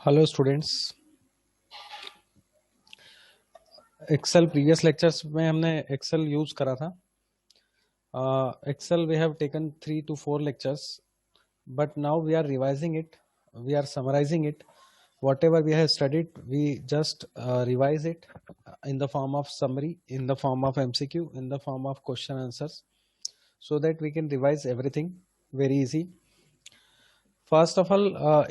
Hello students. Excel previous lectures में हमने Excel use करा था। Excel we have taken 3 to 4 lectures, but now we are revising it, we are summarizing it. Whatever we have studied, we just revise it in the form of summary, in the form of MCQ, in the form of question answers, so that we can revise everything very easy. First of all,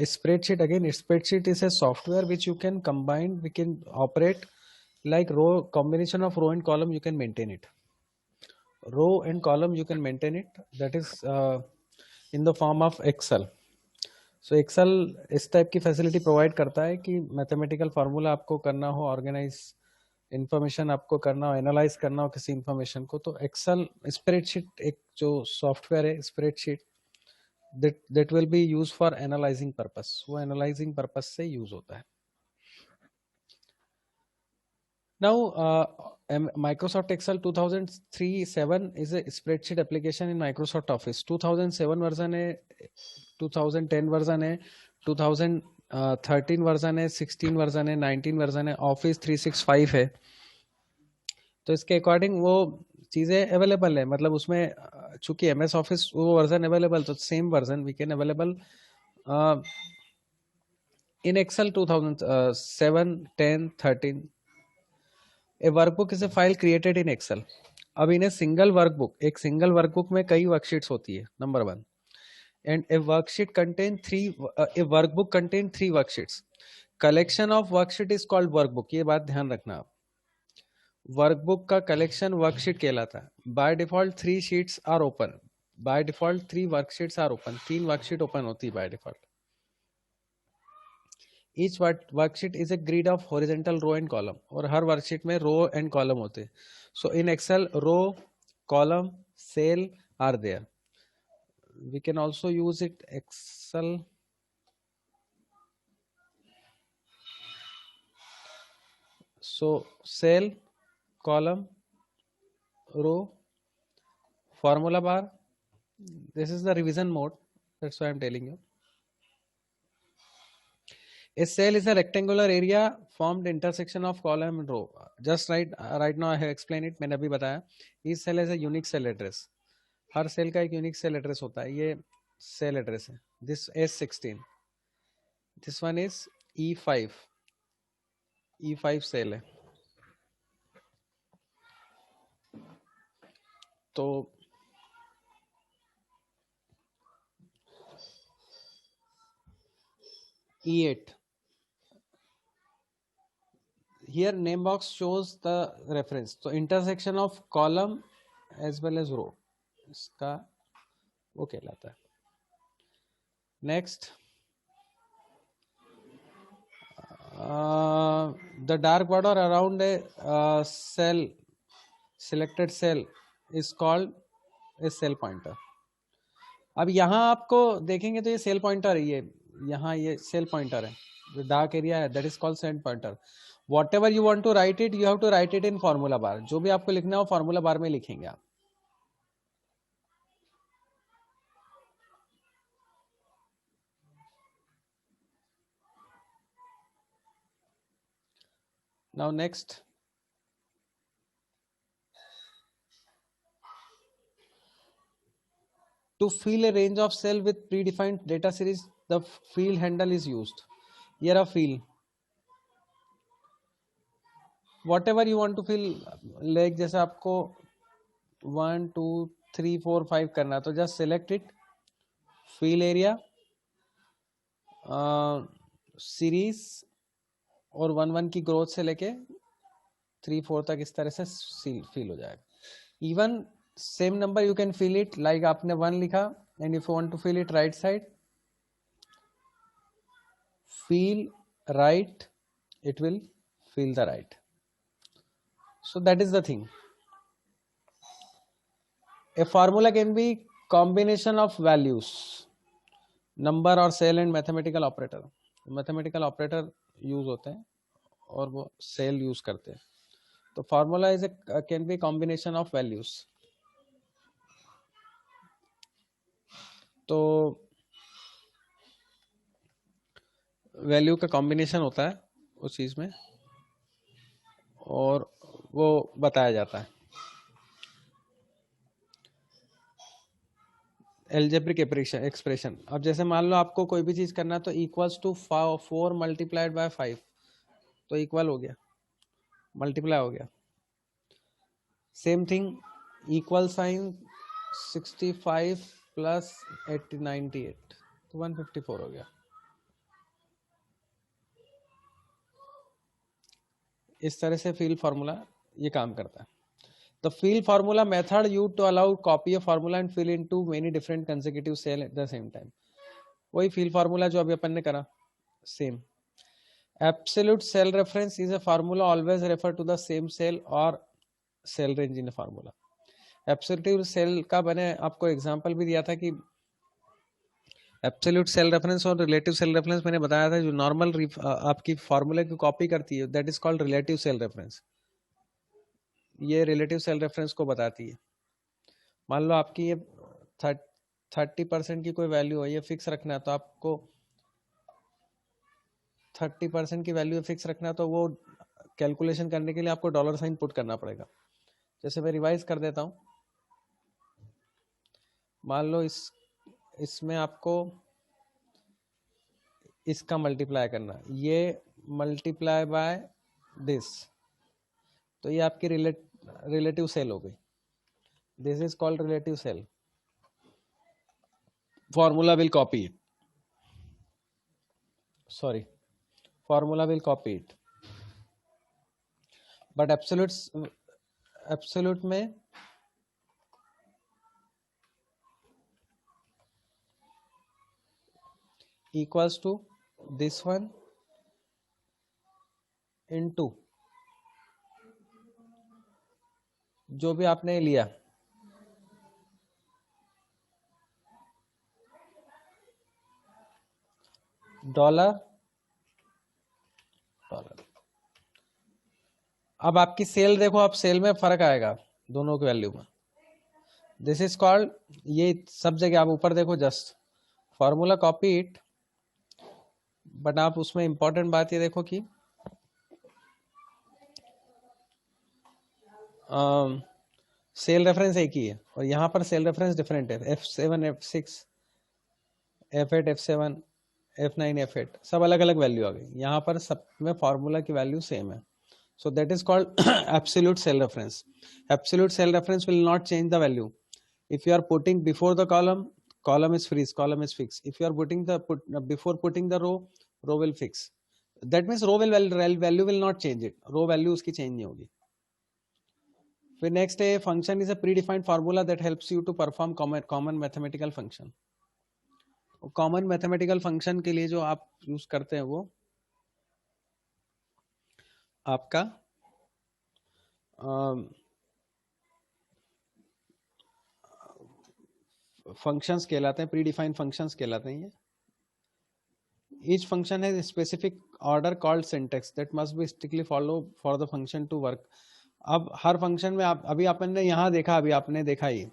spreadsheet. Again, spreadsheet is a software which you can combine, we can operate like row, combination of row and column. You can maintain it, row and column you can maintain it. That is in the form of Excel. So Excel इस type की facility provide करता है कि mathematical formula आपको करना हो, organise information आपको करना हो, एनालाइज करना हो किसी इंफॉर्मेशन को, तो एक्सेल स्प्रेडशीट एक जो सॉफ्टवेयर है, spreadsheet, that will be use for analysing purpose. वो एनालाइजिंग पर्पस से यूज होता है. Now, Microsoft Excel 2003-7 is a spreadsheet application in Microsoft Office. 2007 version है, 2010 वर्जन है, 2013 वर्जन है, 16 वर्जन है, 19 वर्जन है, Office 365 है. तो इसके अकॉर्डिंग वो चीज़ें अवेलेबल है. मतलब उसमें चूंकि MS Office वो वर्जन अवेलेबल, तो same version we can available in Excel 2007, 10, 13. A workbook is a file created in Excel. अब इन ए सिंगल वर्कबुक, एक सिंगल वर्कबुक में कई वर्कशीट्स होती है, number one. And a worksheet contain three, a workbook contain 3 worksheets. Collection of worksheet is called workbook. ये बात ध्यान रखना आप. वर्कबुक का कलेक्शन वर्कशीट कहलाता है. By default 3 sheets are open. By default 3 worksheets are open. 3 worksheet open होती है by default. Each worksheet is a grid of horizontal row and column. और हर वर्कशीट में रो एंड कॉलम होते हैं. So in Excel row, column, cell are there. We can also use it Excel. So cell, column, row, formula bar. This is the revision mode, that's why I'm telling you. A cell is a rectangular area formed intersection of column and row. Just right now I have explained it. मैंने अभी बताया. Each cell has a unique cell address. हर cell का एक unique cell address होता है. ये cell address है. This S16, this one is E5. E5 cell है. तो E8. Here name box shows the reference. So intersection of column as well as row, इसका वो कहलाता है. Next, the dark border around a cell, selected cell is called a cell pointer. अब यहाँ आपको देखेंगे तो ये सेल पॉइंटर है. ये यहाँ ये सेल पॉइंटर है. जो डार्क एरिया है that is called cell pointer. Whatever you want to write it, you have to write it in formula bar. जो भी आपको लिखना हो फॉर्मूला बार में लिखेंगे आप. Now next, to fill a range of cell with predefined data series, the fill handle is used. Here a fill, whatever you want to fill, like जैसे आपको 1 2 3 4 5 करना है तो just select it, fill area, series और 1 1 की growth से लेके 3 4 तक इस तरह से फिल हो जाएगा. Even same number you can fill it, like आपने 1 लिखा and if you want to fill it right side, fill right, it will fill the right. So that is the thing. A formula can be combination of values, number or cell and mathematical operator. Mathematical operator use होते हैं और वो cell use करते हैं. तो formula is a can be combination of values. तो value का combination होता है उस चीज में, और वो बताया जाता है। एल्जेब्रिक एक्सप्रेशन, अब जैसे मान लो आपको कोई भी चीज करना है तो इक्वल्स टू 4 मल्टीप्लाइड बाय 5, तो इक्वल हो गया, मल्टीप्लाई हो गया। Same thing equal sign 65 plus 98, तो 154 हो गया। इस तरह से फील फार्मूला ये काम करता है। The fill formula method used to allow copy a formula and fill into many different consecutive cell at the same time. वही फील फार्मूला जो अभी अपन ने करा, same. Absolute cell reference is a formula always refer to the same cell or cell range in a formula. Absolute cell का मैंने आपको example भी दिया था कि एब्सोल्यूट सेल रेफरेंस और रिलेटिव सेल रेफरेंस मैंने बताया था, जो नॉर्मल आपकी फार्मूला की कॉपी करती है that is called relative cell reference. ये रिलेटिव सेल रेफरेंस को बताती है। मान लो आपकी ये 30% की कोई वैल्यू है, ये फिक्स रखना है, तो आपको 30% की वैल्यू फिक्स रखना है, तो वो कैलकुलेशन करने के लिए आपको डॉलर साइन पुट करना पड़ेगा। जैसे मैं रिवाइज कर देता हूं, मान लो इसमें आपको इसका मल्टीप्लाई करना, ये मल्टीप्लाई बाय दिस, तो ये आपकी रिलेटिव सेल हो गई। This is called relative cell. Formula will copy it, sorry, formula will copy it, but absolute में equals to this one into जो भी आपने लिया, डॉलर डॉलर। अब आपकी सेल देखो, आप सेल में फर्क आएगा दोनों की वैल्यू में। दिस इज कॉल्ड, ये सब जगह आप ऊपर देखो, just formula copy it, but आप उसमें इंपॉर्टेंट बात ये देखो कि सेल रेफरेंस एक ही है और यहाँ पर सेल रेफरेंस डिफरेंट है। F7 F6 F8 F7 F9 F8 सब अलग अलग वैल्यू आ गई, यहाँ पर सब में फार्मूला की वैल्यू सेम है। So that is called absolute cell reference. Absolute cell reference will not change the value. If you are putting before the column, column is freeze, column is fixed. If you are putting the before putting the row, row will fix. That means row value will not change it. Row value उसकी change नहीं होगी। फिर next है, function is a predefined formula that helps you to perform common mathematical function. Common mathematical function के लिए जो आप use करते हैं वो आपका फंक्शंस कहलाते हैं, प्री डिफाइंड फंक्शंस कहलाते हैं। Each function has specific order called syntax that must be strictly follow for the function to work. अब हर फंक्शन में आप अभी आपने यहाँ देखा, अभी आपने देखा ये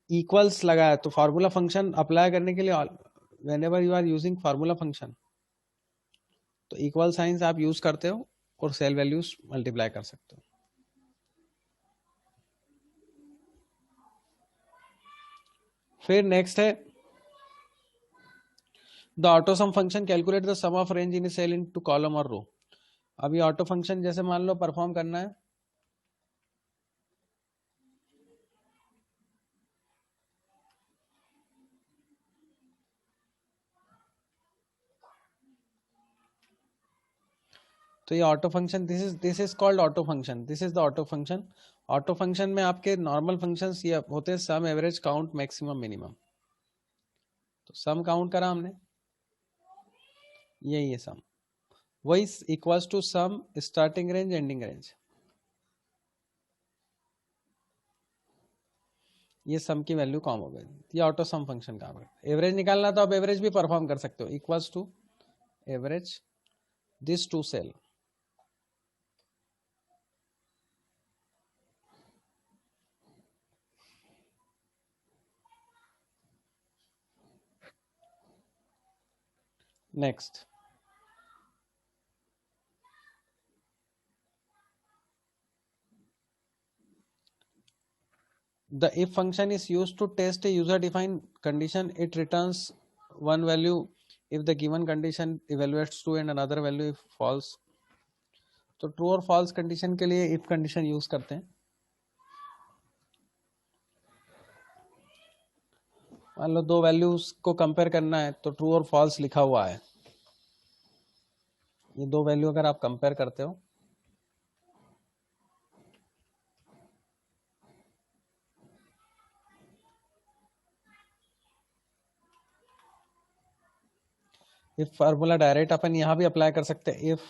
इक्वल्स लगाया, तो फार्मूला फंक्शन अप्लाई करने के लिए whenever you are using formula function, तो इक्वल साइंस आप यूज करते हो और सेल वैल्यूज मल्टीप्लाई कर सकते हो। फिर नेक्स्ट है the auto sum function calculate the sum of range in cell into column और रो। अब ये ऑटो फंक्शन जैसे मान लो परफॉर्म करना है, तो ये auto function, this is called auto function, this is the auto function. Auto function में आपके नॉर्मल फंक्शंस ये होते हैं sum, average, count, maximum, minimum. तो सम काउंट करा हमने, यही है सम, वही equals to sum starting range ending range. ये सम की वैल्यू कम हो गई, ये ऑटो सम फंक्शन काम करता है। एवरेज निकालना तो आप एवरेज भी परफॉर्म कर सकते हो, equals to average this to cell. Next The if function is used to test a user defined condition. It returns one value if the given condition evaluates true and another value if false. तो true और false condition के लिए if condition use करते हैं. मान लो दो values को compare करना है तो ट्रू और फॉल्स लिखा हुआ है. ये दो वैल्यू अगर आप कंपेयर करते हो इफ फार्मूला डायरेक्ट अपन यहां भी अप्लाई कर सकते हैं. इफ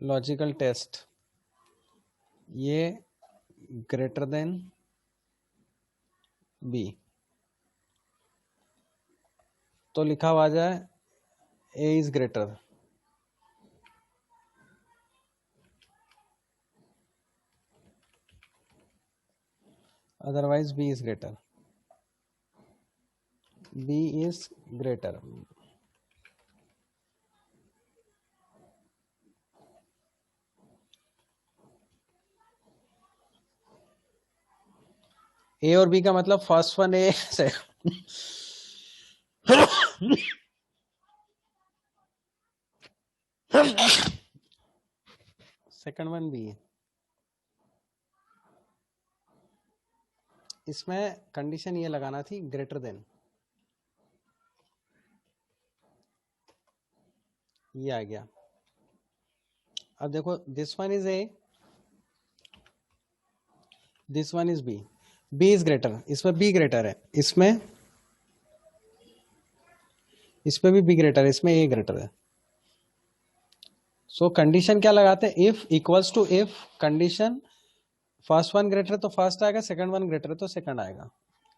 लॉजिकल टेस्ट ये ग्रेटर देन बी तो लिखा हुआ जाए A is greater, otherwise b is greater. b is greater. A और बी का मतलब first one A second one B. इसमें कंडीशन ये लगाना थी ग्रेटर देन. ये आ गया. अब देखो this one is A, this one is B. B is greater, इसमें बी ग्रेटर है, इसमें भी बी ग्रेटर है, इसमें ए ग्रेटर है. सो कंडीशन क्या लगाते हैं? If equals to if condition first one greater है तो फर्स्ट आएगा, सेकंड वन ग्रेटर है तो सेकंड आएगा.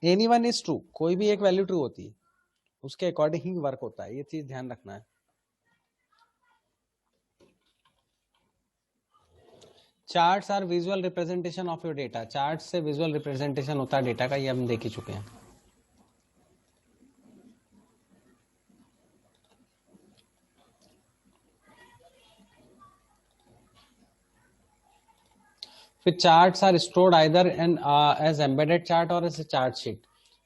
एनी वन इज ट्रू, कोई भी एक वैल्यू ट्रू होती है उसके अकॉर्डिंग ही वर्क होता है. ये चीज ध्यान रखना है. Charts are visual representation of your data. Chart से विजुअल रिप्रेजेंटेशन होता है डेटा का, ये हम देख ही चुके हैं. फिर charts are stored either and as embedded chart और एज चार्ट शीट.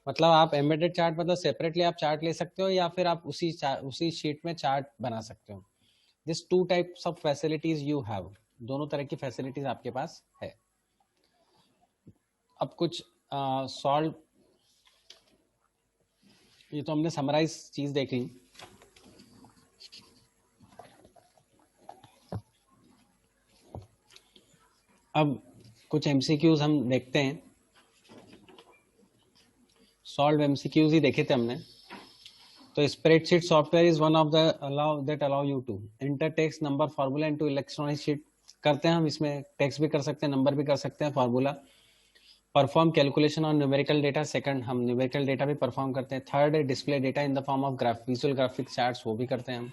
मतलब आप एम्बेडेड चार्ट मतलब सेपरेटली आप चार्ट ले सकते हो या फिर आप उसी शीट में चार्ट बना सकते हो. This two types of facilities you have. दोनों तरह की फैसिलिटीज आपके पास है. अब कुछ सॉल्व, ये तो हमने समराइज चीज देख ली. अब कुछ एमसीक्यूज हम देखते हैं. सॉल्व एमसीक्यूज ही देखे थे हमने. तो spreadsheet software is one of the allow you to enter text number formula into electronic sheet. करते हैं हम इसमें टेक्स्ट भी कर सकते हैं, नंबर भी कर सकते हैं, formula. Perform calculation on numerical data. Second हम न्यूमेरिकल डेटा भी परफॉर्म करते हैं. थर्ड है display data in the form of visual graphic charts, वो भी करते हैं हम.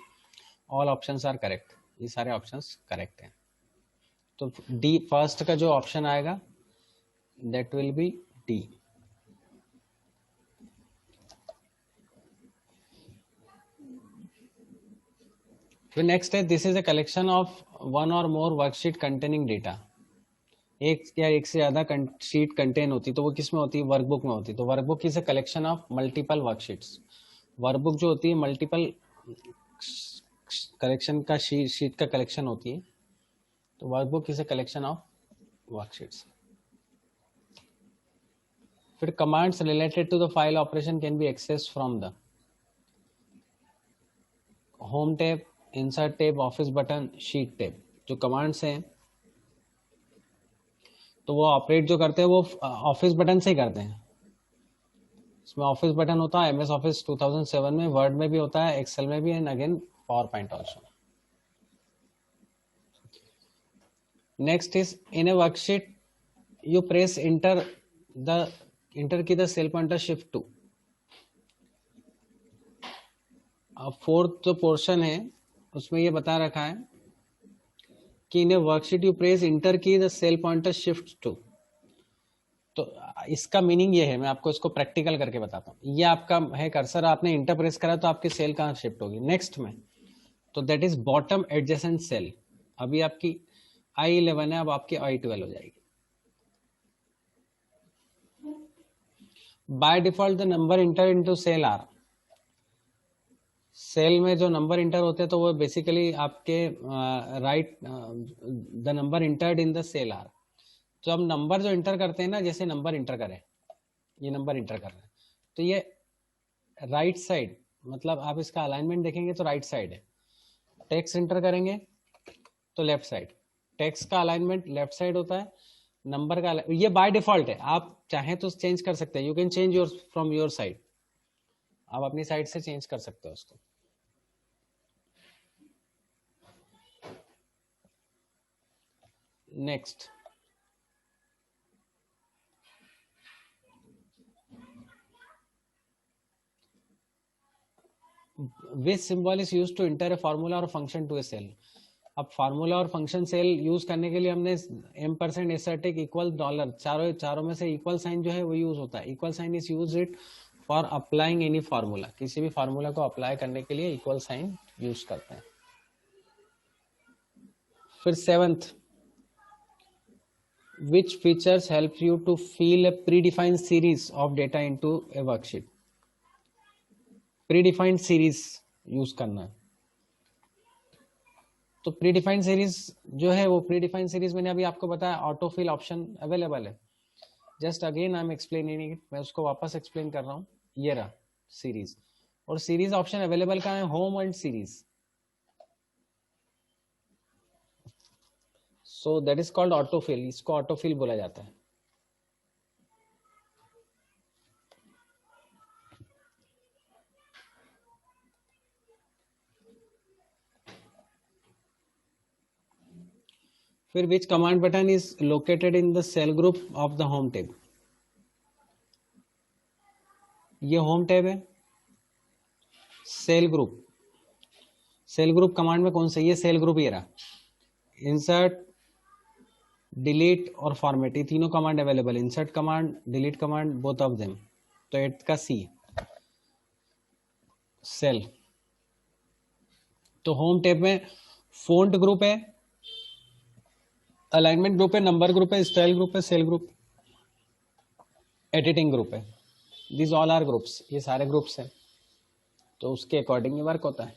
All options are correct. ये सारे ऑप्शंस करेक्ट हैं. तो डी फर्स्ट का जो ऑप्शन आएगा दैट विल बी डी. फिर नेक्स्ट है this is a collection of one और मोर वर्कशीट कंटेनिंग डेटा. एक या एक से ज्यादा शीट कंटेन होती तो वो किस में होती है? वर्कबुक में होती. तो workbook is a collection of multiple worksheets. Workbook जो होती है मल्टीपल कलेक्शन का शीट का कलेक्शन होती है. तो workbook is a collection of worksheets. फिर commands related to the file operation can be access from the home tab, insert tab, office button, sheet tab. जो कमांड्स हैं तो वो ऑपरेट जो करते हैं वो ऑफिस बटन से ही करते हैं. इसमें ऑफिस बटन होता है एमएस ऑफिस 2007 में, वर्ड में भी होता है, एक्सेल में भी, and again PowerPoint also. Next is in a worksheet you press enter key the cell pointer shift to. अब फोर्थ जो पोर्शन है उसमें ये बता रखा है कि in a worksheet you press enter key the cell pointer shift to. तो इसका मीनिंग ये है, मैं आपको इसको प्रैक्टिकल करके बताता हूँ. ये आपका है कर्सर, आपने इंटर प्रेस करा तो आपकी सेल कहाँ शिफ्ट होगी? नेक्स्ट में तो that is bottom adjacent cell. अभी आपकी I11 है, अब आपकी I12 हो जाएगी। By default the number enter into cell are, cell में जो नंबर इंटर होते हैं तो वो बेसिकली आपके write the number entered in the cell are. तो हम नंबर जो इंटर करते हैं ना, जैसे नंबर इंटर करें, ये नंबर इंटर कर रहे हैं, तो ये राइट साइड, मतलब आप इसका अलाइनमेंट देखेंगे तो राइट साइड है। टेक्स्ट इंटर करेंगे तो लेफ्ट साइड, टेक्स्ट का अलाइनमेंट लेफ्ट साइड होता है, नंबर का ये बाय डिफॉल्ट है। आप चाहें तो चेंज कर सकते हैं, you can change your from your side, आप अपनी साइड से चेंज कर सकते हो उसको। Next, which symbol is used to enter a formula or function to a cell। अब फार्मूला और फंक्शन सेल यूज करने के लिए हमने M% एसर्टिक इक्वल डॉलर, चारों में से इक्वल साइन जो है वो यूज होता है। Equal sign is use it for applying any formula, किसी भी फार्मूला को अप्लाई करने के लिए इक्वल साइन यूज करते हैं। फिर 7th, which features help you to fill a predefined series of data into a worksheet। Predefined series use करना है। तो प्रीडिफाइंड सीरीज जो है, वो प्रीडिफाइंड सीरीज मैंने अभी आपको बताया ऑटोफिल ऑप्शन अवेलेबल है। Just again I am explaining it, मैं उसको वापस एक्सप्लेन कर रहा हूँ। ये रहा सीरीज, और सीरीज ऑप्शन अवेलेबल कहाँ है, home and series. So that is called autofill, इसको ऑटोफिल बोला जाता है। फिर which command button is located in the cell group of the home tab. ये होम टैब है। Cell group, cell group command में कौन सा, ये सेल ग्रुप ये रहा। इंसर्ट, डिलीट और फॉर्मेट, ये तीनों command available. Insert command, delete command, both of them. तो 8 का C सेल। तो होम टैब में फोंट ग्रुप है, अलाइनमेंट ग्रुप है, नंबर ग्रुप है, स्टाइल ग्रुप है, सेल ग्रुप, एडिटिंग ग्रुप है। दिस ऑल आर ग्रुप्स, ये सारे ग्रुप्स हैं, तो उसके अकॉर्डिंग ये वर्क होता है।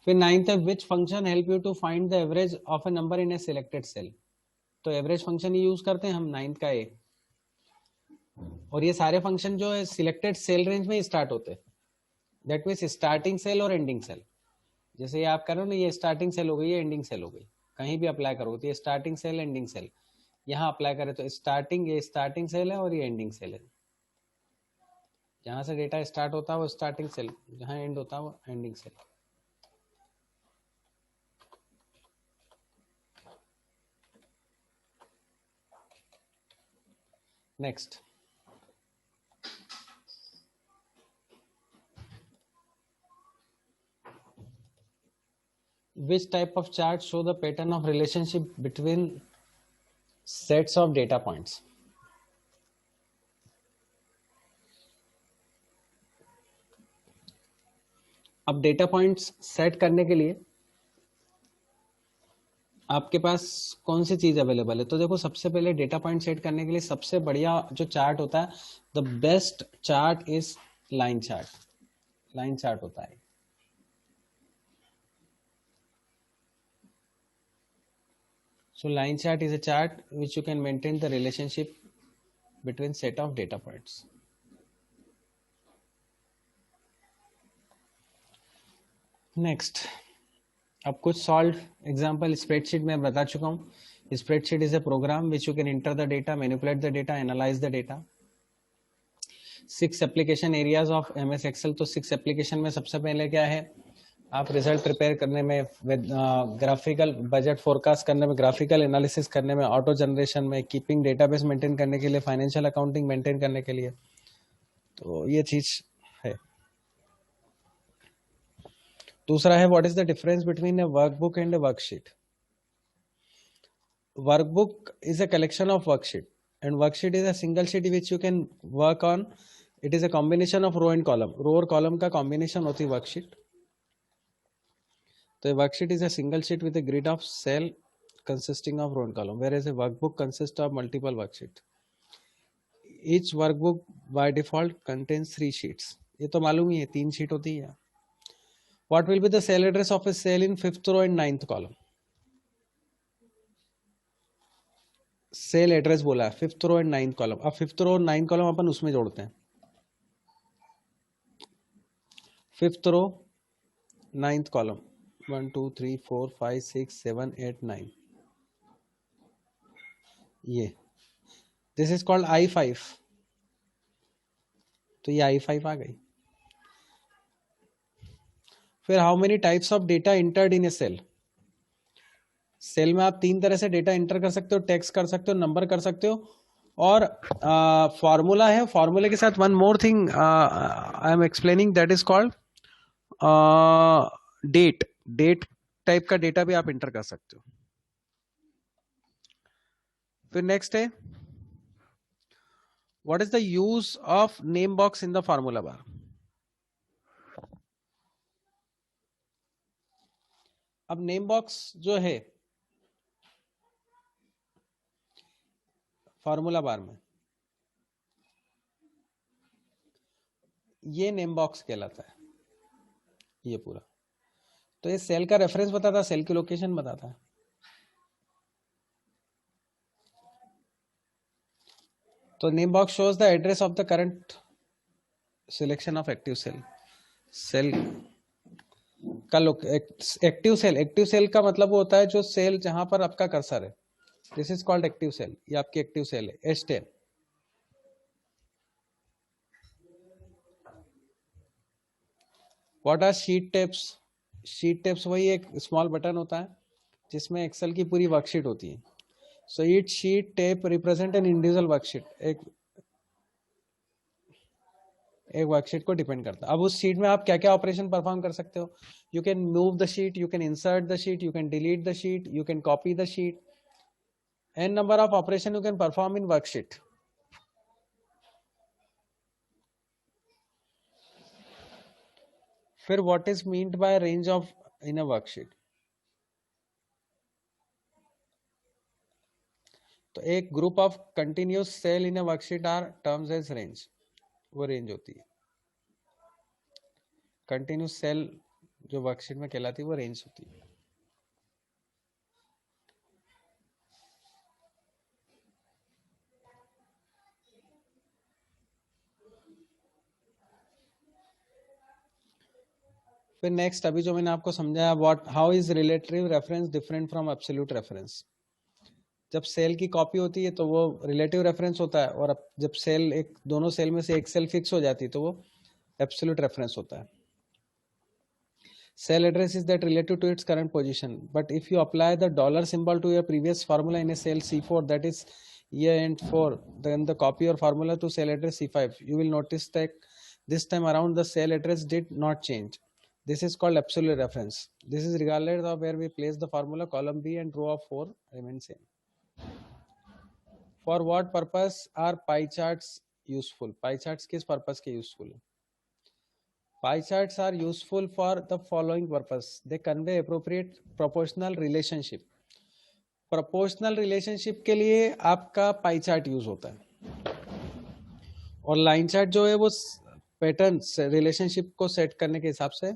फिर 9th है, which function help you to find the average of a number in a selected cell. तो एवरेज फंक्शन ही यूज करते हैं हम 9th का ए। और ये सारे फंक्शन जो है सिलेक्टेड सेल रेंज में ही स्टार्ट होते हैं। दैट मीन्स स्टार्टिंग सेल और एंडिंग सेल। जैसे ये आप करो ना, ये स्टार्टिंग सेल हो गई, ये एंडिंग सेल हो गई, कहीं भी अप्लाई करो तो ये स्टार्टिंग सेल, एंडिंग सेल। यहाँ अप्लाई करें तो स्टार्टिंग, ये स्टार्टिंग सेल है और ये एंडिंग सेल है। जहां से डेटा स्टार्ट होता है वो स्टार्टिंग सेल, जहां एंड होता है वो ending cell. Next, which type of chart show the pattern of relationship between sets of data points। अब डेटा पॉइंट्स सेट करने के लिए आपके पास कौन सी चीज अवेलेबल है। तो देखो, सबसे पहले डेटा पॉइंट सेट करने के लिए सबसे बढ़िया जो चार्ट होता है, the best chart is line chart. Line chart होता है। So line chart is a chart which you can maintain the relationship between set of data points। Next, अब कुछ सॉल्व एग्जाम्पल स्प्रेडशीट में बता चुका हूँ। Spreadsheet is a program which you can enter the data, manipulate the data, analyze the data. 6 application areas of MS Excel. तो 6 application में सबसे पहले क्या है, आप रिजल्ट प्रिपेयर करने में, ग्राफिकल बजट फोरकास्ट करने में, ग्राफिकल एनालिसिस करने में, ऑटो जनरेशन में, कीपिंग डेटाबेस मेंटेन करने के लिए, फाइनेंशियल अकाउंटिंग मेंटेन करने के लिए। तो ये चीज है। दूसरा है, what is the difference between A workbook and a worksheet. Workbook is a collection of worksheet and worksheet is a single sheet which you can work on it is a combination of row and column, row और column का combination होती है worksheet. तो worksheet is a single sheet with a grid of cell consisting of row and column, whereas a workbook consists of multiple worksheets. Each workbook by default contains 3 sheets. ये तो मालूम ही है, 3 sheet होती है। What will be the cell address of a cell in 5th row and 9th column? Cell address बोला है 5th row and 9th column. अब 5th रो और 9th कॉलम अपन उसमें जोड़ते हैं। 5th रो 9th कॉलम 1 2 3 4 5 6 7 8 9, ये दिस इज कॉल्ड I5। तो ये I5 आ गई। फिर how many types of data entered in a cell? Cell में आप 3 तरह से डेटा इंटर कर सकते हो, टेक्स्ट कर सकते हो, नंबर कर सकते हो, और फॉर्मूला है। फॉर्मूले के साथ one more thing I am explaining, that is called date. Date type का डेटा भी आप इंटर कर सकते हो। फिर नेक्स्ट है, what is the use of name box in the formula bar? अब नेम बॉक्स जो है फॉर्मूला बार में, ये नेम बॉक्स कहलाता है, ये पूरा। तो ये सेल का रेफरेंस बताता है, सेल की लोकेशन बताता है। तो name box shows the address of the current selection of active cell. Cell का एक्टिव सेल, एक्टिव सेल का मतलब वो होता है जो सेल जहां पर आपका कर्सर है, this is called active cell. ये आपकी एक्टिव सेल है S10। What are sheet tabs? Sheet tabs वही एक स्मॉल बटन होता है जिसमें एक्सेल की पूरी वर्कशीट होती है। So each sheet tape represent an individual worksheet, एक वर्कशीट को डिपेंड करता है। अब उस शीट में आप क्या क्या ऑपरेशन परफॉर्म कर सकते हो? You can move the sheet, you can insert the sheet, you can delete the sheet, you can copy the sheet, an number of operation you can perform in worksheet. फिर what is meant by range of in a worksheet? तो एक group of continuous cell in a worksheet are terms as range, वो range होती है। Continuous cell जो worksheet में कहलाती है वो रेंज होती है। फिर नेक्स्ट, अभी जो मैंने आपको समझाया, what how is relative reference different from absolute reference? जब सेल की कॉपी होती है तो वो रिलेटिव रेफरेंस होता है, और जब सेल एक दोनों सेल में से एक सेल फिक्स हो जाती है तो वो एब्सोल्यूट रेफरेंस होता है। Cell address is that relative to its current position. But if you apply the dollar symbol to your previous formula in a cell C4, that is year end 4, then the copy your formula to cell address C5, you will notice that this time around the cell address did not change. This is called absolute reference. This is regardless of where we place the formula, column B and row of 4 remain same. For what purpose are pie charts useful? Pie charts किस purpose के useful है? Pie charts are useful for the following purpose. They convey appropriate proportional relationship. Proportional relationship के लिए आपका pie chart use होता है, और line chart जो है वो पैटर्न रिलेशनशिप को सेट करने के हिसाब से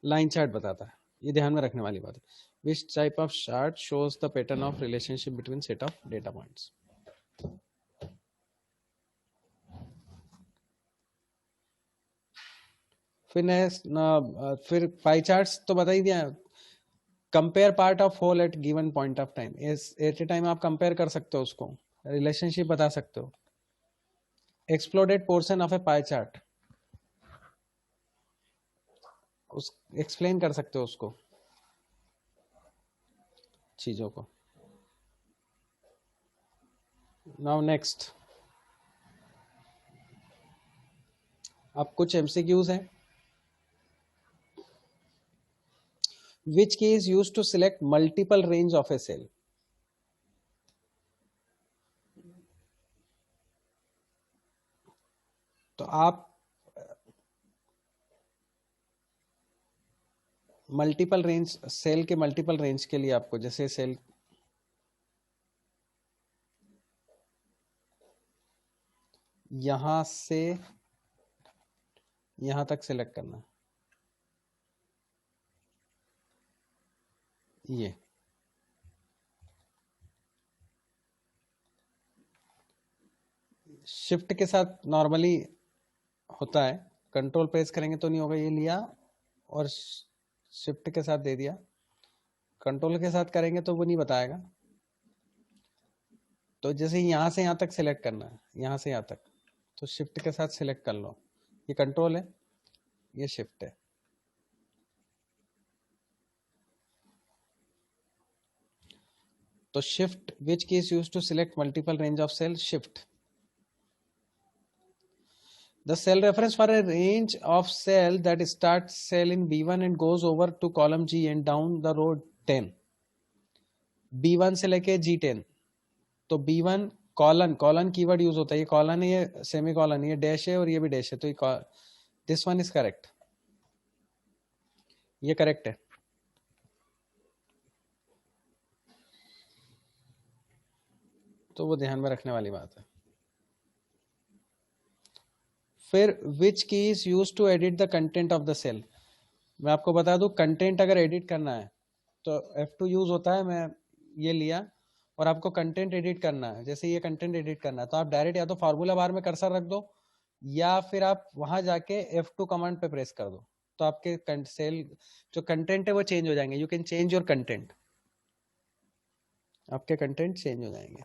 लाइन चार्ट बताता है। ये ध्यान में रखने वाली बात है। Which type of chart shows the pattern of relationship between set of data points? फिर पाई चार्ट्स तो बता ही दिया। Compare part of whole at given point of time, at a time आप कंपेयर कर सकते हो, उसको रिलेशनशिप बता सकते हो। Exploded portion of a pie chart, उस एक्सप्लेन कर सकते हो उसको, चीजों को। नाउ नेक्स्ट, अब कुछ एमसीक्यूज हैं। Which key is used to select multiple range of a cell? तो आप मल्टीपल रेंज, सेल के मल्टीपल रेंज के लिए आपको जैसे सेल यहां से यहां तक सिलेक्ट करना है, ये शिफ्ट के साथ नॉर्मली होता है, कंट्रोल प्रेस करेंगे तो नहीं होगा। ये लिया और शिफ्ट के साथ दे दिया, कंट्रोल के साथ करेंगे तो वो नहीं बताएगा। तो जैसे यहां से यहां तक सिलेक्ट करना है, यहां से यहां तक, तो शिफ्ट के साथ सिलेक्ट कर लो। ये कंट्रोल है, ये शिफ्ट है। तो shift which key is use to select multiple range of cell, shift the cell reference for a range of cell that starts cell in B1 and goes over to column G and down the row 10, B1 से लेके G10। तो B1 colon, colon keyword use होता है, ये colon है, ये semi colon, ये dash है और ये भी डैश है, तो ये दिस वन इज करेक्ट, ये करेक्ट है। तो वो ध्यान में रखने वाली बात है। फिर which key is use to edit the content of the cell. मैं आपको बता दूं, कंटेंट अगर एडिट करना है तो F2 यूज होता है। मैं ये लिया और आपको कंटेंट एडिट करना है, जैसे ये कंटेंट एडिट करना है तो आप डायरेक्ट या तो फार्मूला बार में कर्सर रख दो या फिर आप वहां जाके F2 कमांड पे प्रेस कर दो, तो आपके सेल जो कंटेंट है वो चेंज हो जाएंगे। You can change your content, आपके कंटेंट चेंज हो जाएंगे।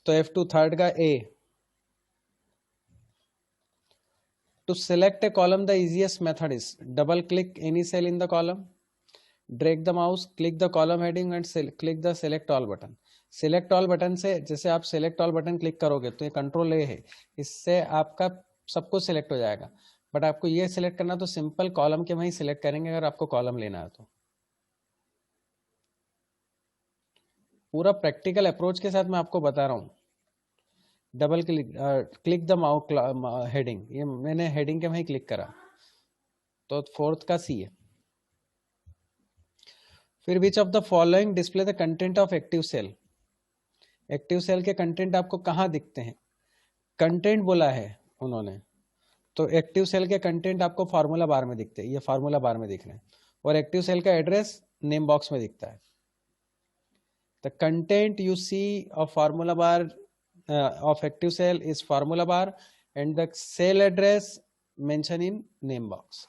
तो F2 थर्ड का A, to select a column the easiest method is double click any cell in the column, drag the mouse, click the column heading and click the select all button। select all button से, जैसे आप select all button click करोगे तो ये control ए है, इससे आपका सब कुछ सिलेक्ट हो जाएगा। बट आपको ये सिलेक्ट करना तो सिंपल कॉलम के वहीं सिलेक्ट करेंगे अगर आपको कॉलम लेना है तो। पूरा प्रैक्टिकल अप्रोच के साथ मैं आपको बता रहा हूँ। Double click the mouse heading, ये मैंने हेडिंग के वहीं क्लिक करा, तो फोर्थ का सी है। फिर which of the following display the content of active cell. Active cell के कंटेंट आपको कहाँ दिखते हैं, कंटेंट बोला है उन्होंने, तो एक्टिव सेल के कंटेंट आपको फार्मूला बार में दिखते हैं, ये फार्मूला बार में दिख रहे हैं, और एक्टिव सेल का एड्रेस नेम बॉक्स में दिखता है। The content you see of formula bar of active cell is formula bar and the cell address mentioned in name box।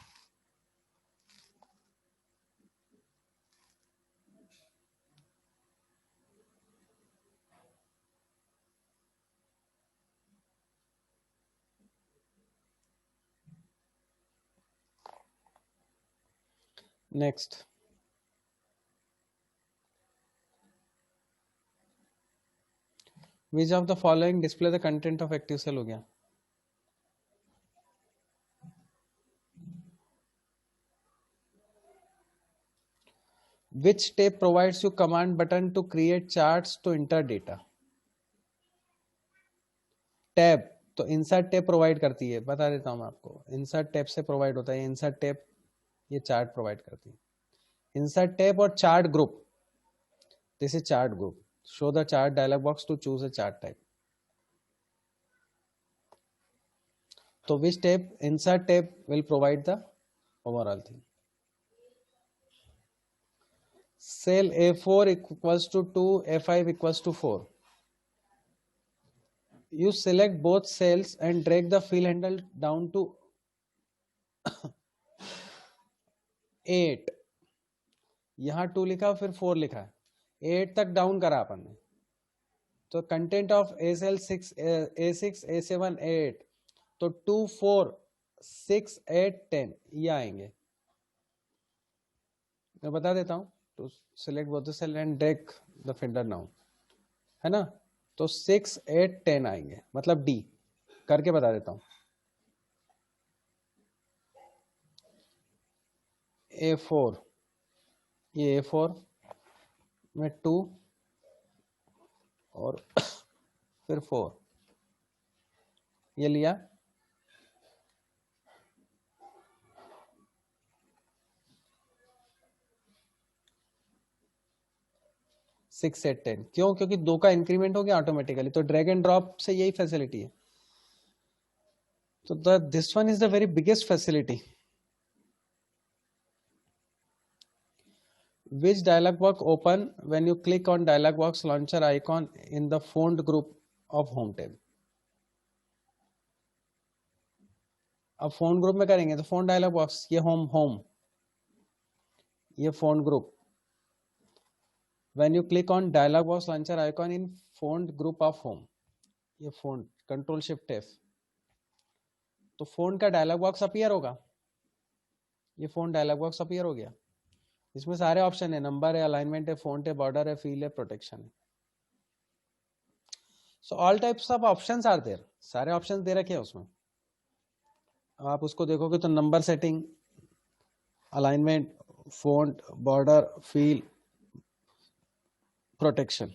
next, which of the following display the content of active cell हो गया। which tab provides you command button to create charts to enter data। Tab तो insert tab provide करती है, बता देता हूं मैं आपको, इंसर्ट टैब से प्रोवाइड होता है। इंसर्ट टैब ये चार्ट प्रोवाइड करती है, इंसर्ट टैब और chart group. This is chart group, show the chart dialog box to choose a chart type. तो which tab, insert tab will provide the overall thing। cell A4 equals to 2, A5 equals to 4। you select both cells and drag the fill handle down to 8। यहाँ 2 लिखा फिर 4 लिखा है, 8 तक down करा अपन ने। तो content of A cell 6, A6, A7, A8, तो 2, 4, 6, 8, 10 ये आएंगे। मैं बता देता हूँ, to select both the cell and drag the finger down, है ना। तो 6, 8, 10 आएंगे, मतलब डी करके बता देता हूँ। A4, ये A4 में 2 और फिर 4, ये लिया, सिक्स एट 10, क्यों? क्योंकि 2 का इंक्रीमेंट हो गया ऑटोमेटिकली, तो ड्रैग एंड ड्रॉप से यही फैसिलिटी है। तो this one is the very biggest facility. Which dialog box open when you click on dialog box launcher icon in the font group of home tab? अब phone group में करेंगे तो phone dialogue box, ये home, ये phone group. When you click on dialog box launcher icon in font group of home, ये phone control shift F, तो phone का dialogue box appear होगा, ये फोन डायलॉग बॉक्स अपीयर हो गया। इसमें सारे ऑप्शन है, नंबर है, अलाइनमेंट है, फोंट है, बॉर्डर है, फील है, प्रोटेक्शन है। So all types of options are there, सारे ऑप्शंस दे रखे हैं उसमें। आप उसको देखोगे तो number setting, alignment, font, border, fill, protection.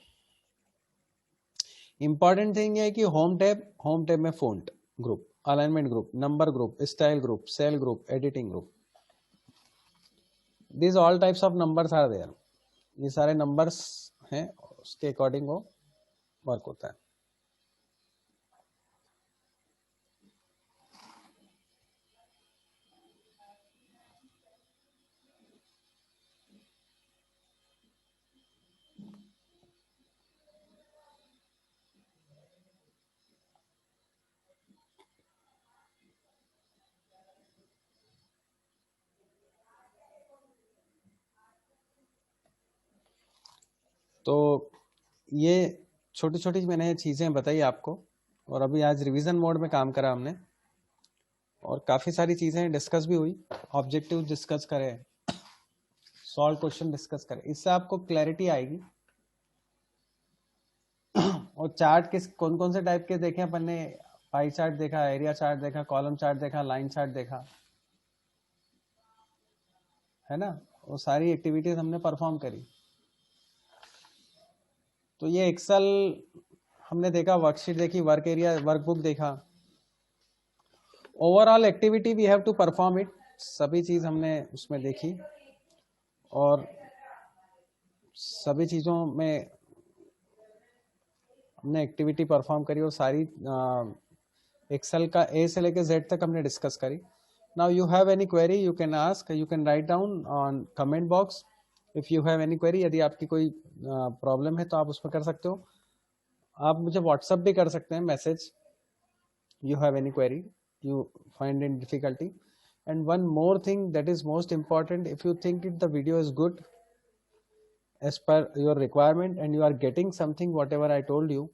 Important thing है कि होम टैब में font group, alignment group, number group, style group, cell group, editing group, this all types of numbers are there. ये सारे नंबर्स हैं, उसके according वो work होता है। तो ये छोटी छोटी मैंने चीज़ें बताई आपको, और अभी आज रिवीजन मोड में काम करा हमने, और काफ़ी सारी चीज़ें डिस्कस भी हुई, ऑब्जेक्टिव डिस्कस करें, सॉल्व क्वेश्चन डिस्कस करें, इससे आपको क्लैरिटी आएगी। और चार्ट किस कौन कौन से टाइप के देखे अपन ने, पाई चार्ट देखा, एरिया चार्ट देखा, कॉलम चार्ट देखा, लाइन चार्ट देखा, है ना, वो सारी एक्टिविटीज हमने परफॉर्म करी। तो ये एक्सेल हमने देखा, वर्कशीट देखी, वर्क एरिया, वर्कबुक देखा, overall activity we have to perform it, सभी चीज हमने उसमें देखी, और सभी चीजों में हमने एक्टिविटी परफॉर्म करी, और सारी एक्सेल का ए से लेकर जेड तक हमने डिस्कस करी। Now you have any query you can ask, you can write down on comment box if you have any query. यदि आपकी कोई प्रॉब्लम है तो आप उसमें कर सकते हो। आप मुझे व्हाट्सअप भी कर सकते हैं message, you have any query you find in difficulty. And one more thing that is most important, if you think the video is good as per your requirement and you are getting something whatever I told you,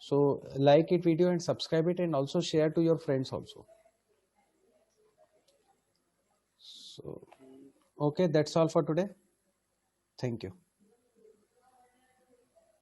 so like it video and subscribe it, and also share to your friends also. So okay, that's all for today. Thank you.